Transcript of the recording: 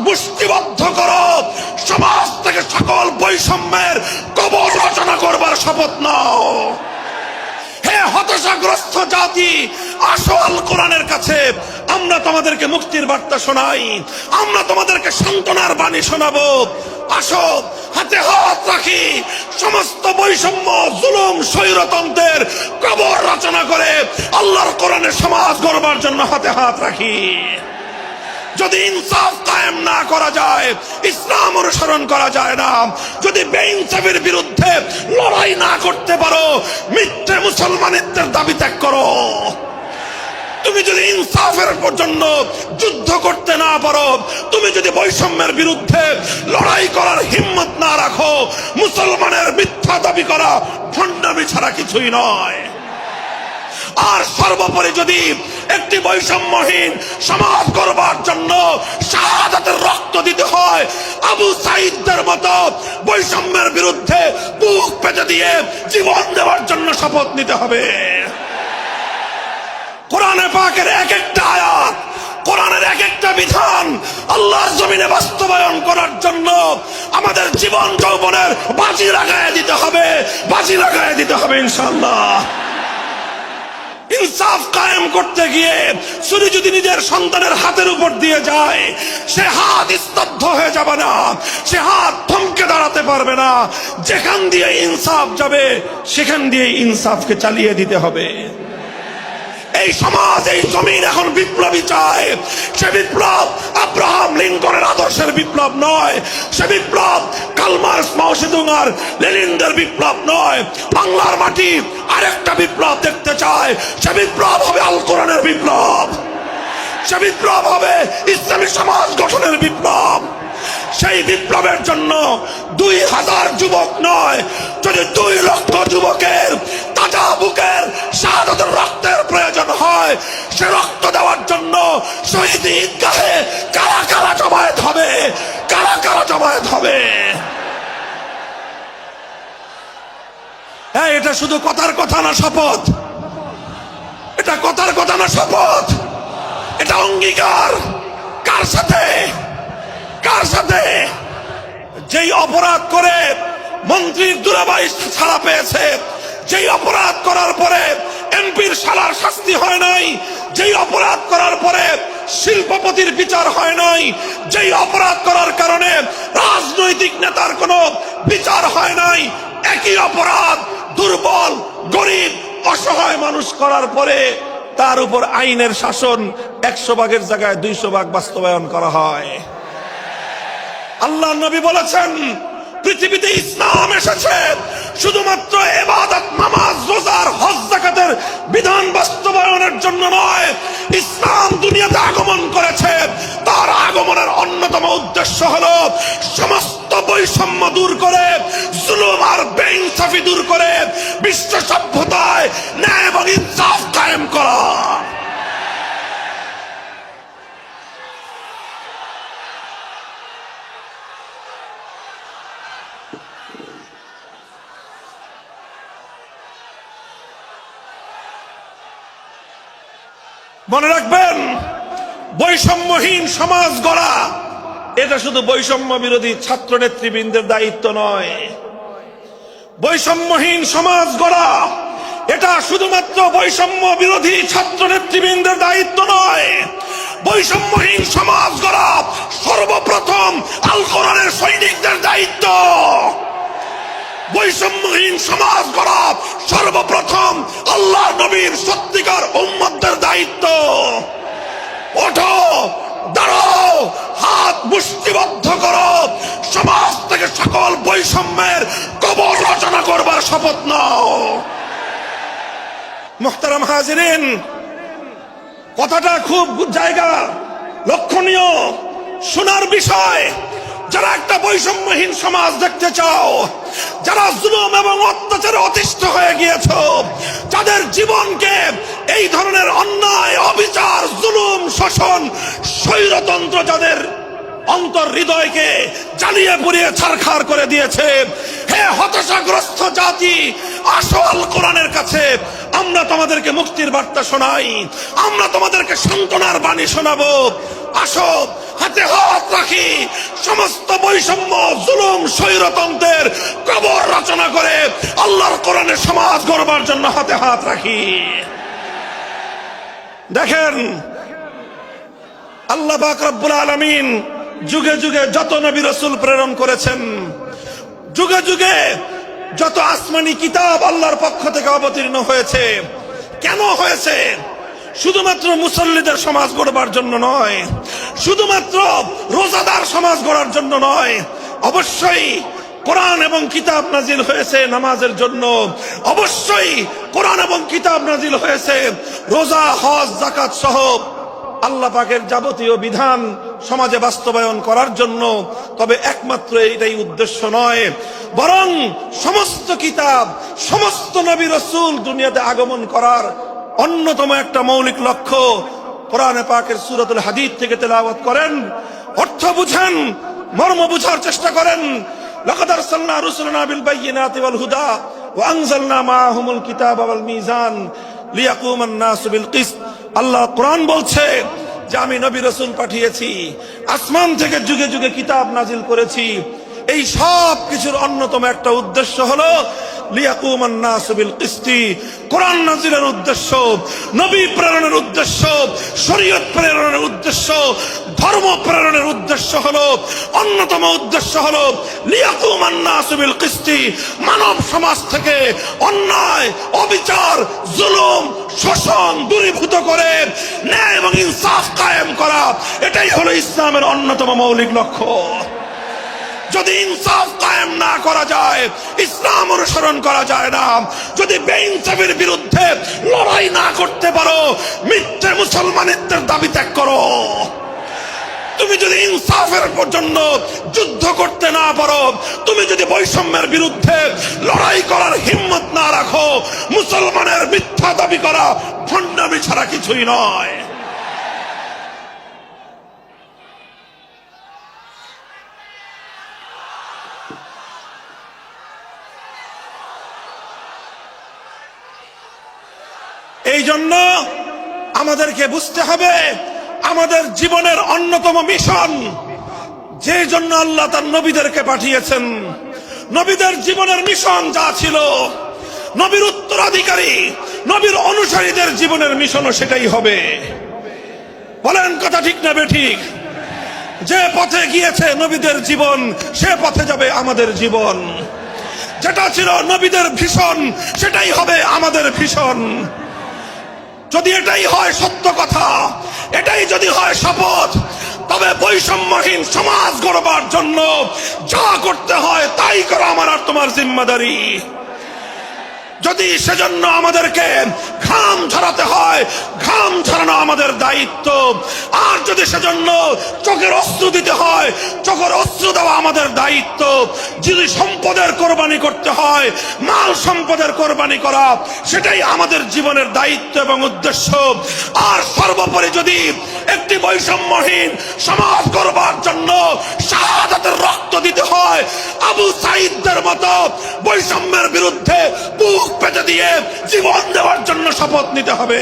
মুষ্টিবদ্ধ করো, সমাজ থেকে সকল বৈষম্যের কবর রচনা করবার শপথ নাও। হে হতাশাগ্রস্ত জাতি, আসো আল কোরআনের কাছে, আমরা তোমাদেরকে মুক্তির বার্তা শোনাই, আমরা তোমাদেরকে সান্ত্বনার বাণী শোনাবো। আসো হাতে হাত রাখি, সমস্ত বৈষম্য, জুলুম, স্বৈরতন্ত্রের কবর রচনা করে আল্লাহর কোরআনের সমাজ গড়বার জন্য হাতে হাত রাখি। যদি ইনসাফ কায়েম না করা যায়, ইসলাম অনুসরণ করা যায় না, যদি বেইনসাফের বিরুদ্ধে লড়াই না করতে পারো, মিথ্যে মুসলমানিত্বের দাবি ত্যাগ করো। তুমি যদি ইনসাফের জন্য যুদ্ধ করতে না পারো, তুমি যদি বৈষম্যের বিরুদ্ধে লড়াই করার হিম্মত না রাখো, মুসলমানের মিথ্যা দাবি করা ভণ্ডামি ছাড়া কিছুই নয়। আর সর্বোপরি যদি একটি বৈষম্যহীন সমাজ গড়বার জন্য শাহাদাতের রক্ত দিতে হয়, আবু সাঈদদের মতো বৈষম্যের বিরুদ্ধে বুক পেতে দিয়ে জীবন দেওয়ার জন্য শপথ নিতে হবে। কোরআনে পাকের এক একটা আয়াত, কোরআনের এক একটা বিধান আল্লাহর জমিনে বাস্তবায়ন করার জন্য আমাদের জীবন যৌবনের বাজি লাগায় দিতে হবে, বাজি লাগায় দিতে হবে ইনশাআল্লাহ। ইনসাফ কায়েম করতে গিয়ে ছুরি যদি নিজের সন্তানের হাতের উপর দিয়ে যায়, সে হাত স্তব্ধ হয়ে যাবে না, সে হাত থমকে দাঁড়াতে পারবে না। যেখান দিয়ে ইনসাফ যাবে সেখান দিয়ে ইনসাফকে চালিয়ে দিতে হবে। এই সমাজ, এই জমিন এখন বিপ্লবী চায়। সে বিপ্লব আব্রাহাম লিঙ্কনের আদর্শের বিপ্লব নয়, সে বিপ্লব কার্ল মার্কস, মাও সেতুং আর লেনিনদের বিপ্লব নয়। বাংলার মাটি আরেকটা বিপ্লব দেখতে চায়, সে বিপ্লব হবে আল কোরআনের বিপ্লব, সে বিপ্লব হবে ইসলামী সমাজ গঠনের বিপ্লব। সেই বিপ্লবের জন্য 2000 যুবক নয়, যদি 2 লক্ষ যুবকের তাজা বুকের শাহাদাতের রক্তের প্রয়োজন হয়, সে রক্ত দেওয়ার জন্য শহীদ ঈদগাহে কারা কারা জমায়েত হবে, কারা কারা জমায়েত হবে। হ্যাঁ, এটা শুধু কথার কথা না, শপথ। এটা কথার কথা না, শপথ। এটা অঙ্গীকার। কার সাথে? কার সাথে? যেই অপরাধ করে মন্ত্রীর দুলাভাই ছাড়া পেয়েছে, যেই অপরাধ করার পরে এমপির শালার শাস্তি হয় নাই, যেই অপরাধ করার পরে শিল্পপতির বিচার হয় নাই, যেই অপরাধ করার কারণে রাজনৈতিক নেতার কোনো বিচার হয় নাই, একই অপরাধ দুর্বল, গরিব, অসহায় মানুষ করার পরে তার উপর আইনের শাসন 100 ভাগের জায়গায় 200 ভাগ বাস্তবায়ন করা হয়। আল্লাহ নবী বলেছেন, পৃথিবীতে ইসলাম এসেছে শুধুমাত্র ইবাদত, নামাজ, রোজার, হজ, যাকাতের বিধান বাস্তবায়নের জন্য নয়। ইসলাম দুনিয়াতে আগমন করেছে, তার আগমনের অন্যতম উদ্দেশ্য হলো সমস্ত বৈষম্য দূর করে, জুলুম আর বেইনসাফি দূর করে বিশ্ব সভ্যতায় ন্যায় এবং ইনসাফ কায়েম করা। মনে রাখবেন, বৈষম্যহীন সমাজ গড়া এটা শুধু বৈষম্য বিরোধী ছাত্র নেতৃবৃন্দের দায়িত্ব নয়। বৈষম্যহীন সমাজ গড়া এটা শুধুমাত্র বৈষম্য বিরোধী ছাত্র নেতৃবৃন্দের দায়িত্ব নয়। বৈষম্যহীন সমাজ গড়া সর্বপ্রথম আল কোরআনের সৈনিকদের দায়িত্ব। বৈষম্যহীন সমাজ গড়া সর্বপ্রথম আল্লাহ নবীর সত্যিকার উম্মতদের দায়িত্ব। ওঠো, দাঁড়াও, হাত মুষ্টিবদ্ধ করো, সমাজ থেকে সকল বৈষম্যের কবর রচনা করবার শপথ নাও। মুহতারাম হাজিরিন, কথাটা খুব জায়গা লক্ষণীয়, শোনার বিষয়। যারা একটা বৈষম্যহীন সমাজ দেখতে চাও, যারা জুলুম এবং অত্যাচারে অতিষ্ঠ হয়ে গিয়েছ, যাদের জীবনকে এই ধরনের অন্যায়, অবিচার, জুলুম, শোষণ, স্বৈরতন্ত্র যাদের অন্তর হৃদয়কে জ্বালিয়ে পুড়িয়ে ছারখার করে দিয়েছে, হে হতাশাগ্রস্ত জাতি, আসো আল কোরআনের কাছে, আমরা তোমাদেরকে মুক্তির বার্তা শোনাই, আমরা তোমাদেরকে সান্ত্বনার বাণী শোনাবো। আসো হাতে হাত রাখি, সমস্ত বৈষম্য, জুলুম, স্বৈরতন্ত্রের কবর রচনা করে আল্লাহর কোরআনের সমাজ গড়বার জন্য হাতে হাত রাখি। দেখেন, আল্লাহ পাক রব্বুল আলামিন যুগে যুগে যত নবী রাসূল প্রেরণ করেছেন, যুগে যুগে যত আসমানি কিতাব আল্লাহর পক্ষ থেকে অবতীর্ণ হয়েছে, কেন হয়েছে? শুধুমাত্র মুসল্লিদের সমাজ গড়বার জন্য নয়, শুধুমাত্র রোজাদার সমাজ গড়ার জন্য নয়, অবশ্যই কোরআন এবং কিতাব নাজিল হয়েছে নামাজের জন্য, অবশ্যই কোরআন এবং কিতাব নাজিল হয়েছে রোজা, হজ, যাকাত সহ আল্লাহ পাকের যাবতীয় বিধান সমাজে বাস্তবায়ন করার জন্য। তবে একমাত্র এটাই উদ্দেশ্য নয়, বরং সমস্ত কিতাব, সমস্ত নবী রাসূল দুনিয়াতে আগমন করার অন্যতম একটা মৌলিক লক্ষ্য। কোরআনে পাকের সূরাতুল হাদীদ থেকে তেলাওয়াত করেন, অর্থ বুঝেন, মর্ম বুঝার চেষ্টা করেন। লাকাদ আরসালনা রুসুলানা বিল বায়িনাতি ওয়াল হুদা ওয়া আনজালনা মাআহুমুল কিতাবা ওয়াল মিজান লিয়াকুমান নাসু বিল কিসত। আল্লাহ কোরআন বলছে যে আমি নবী রাসূল পাঠিয়েছি, আসমান থেকে যুগে যুগে কিতাব নাজিল করেছি। এই সব কিছুর অন্যতম একটা উদ্দেশ্য হলো লিয়াকুমান নাসু বিল কিসতি। কোরআন নাজিলের উদ্দেশ্য, নবী প্রেরণের উদ্দেশ্য, শরীয়ত প্রেরণের উদ্দেশ্য, ধর্ম প্রেরণের উদ্দেশ্য হলো, অন্যতম উদ্দেশ্য হলো লিয়াকুমান নাসু বিল কিসতি। মানব সমাজ থেকে অন্যায়, অবিচার, জুলুম, শোষণ দূরীভূত করে ন্যায় এবং ইনসাফ কায়েম করা, এটাই হলো ইসলামের অন্যতম মৌলিক লক্ষ্য। যদি ইনসাফ কায়েম না করা যায়, ইসলাম অনুসরণ করা যায় না। যদি বেইনসাফের বিরুদ্ধে লড়াই না করতে পারো, মিথ্যে মুসলমানিত্বের দাবি ত্যাগ করো। তুমি যদি ইনসাফের জন্য যুদ্ধ করতে না পারো, তুমি যদি বৈষম্যের বিরুদ্ধে লড়াই করার হিম্মত না রাখো, মুসলমানের মিথ্যা দাবি করা ভণ্ডামি ছাড়া কিছুই নয়। এই জন্য আমাদেরকে বুঝতে হবে, আমাদের জীবনের অন্যতম মিশন, যে জন্য আল্লাহ তার নবীদেরকে পাঠিয়েছেন, নবীদের জীবনের মিশন যা ছিল, নবীর উত্তরাধিকারী, নবীর অনুসারীদের জীবনের মিশনও সেটাই হবে। বলেন কথা ঠিক না বেঠিক? যে পথে গিয়েছে নবীদের জীবন, সে পথে যাবে আমাদের জীবন। যেটা ছিল নবীদের ভীষণ, সেটাই হবে আমাদের ভীষণ। যদি এটাই হয় সত্য কথা, এটাই যদি হয় শপথ, তবে বৈষম্যহীন সমাজ গড়বার জন্য যা করতে হয় তাই করা আমার আর তোমার জিম্মাদারি। যদি সেজন্য আমাদেরকে ঘাম ঝরাতে হয়, ঘাম ঝরানো আমাদের দায়িত্ব। আর যদি সেজন্য চোখের অস্ত্র দিতে হয়, চোখের অস্ত্র দেওয়া আমাদের দায়িত্ব। যদি সম্পদের কোরবানি করতে হয়, মাল সম্পদের কোরবানি করা, সেটাই আমাদের জীবনের দায়িত্ব এবং উদ্দেশ্য। আর সর্বোপরি যদি একটি বৈষম্যহীন সমাজ গড়বার জন্য শাহাদাতের রক্ত দিতে হয়, আবু সাঈদদের মতো বৈষম্যের বিরুদ্ধে বুক পেতে দিয়ে জীবন দেওয়ার জন্য শপথ নিতে হবে।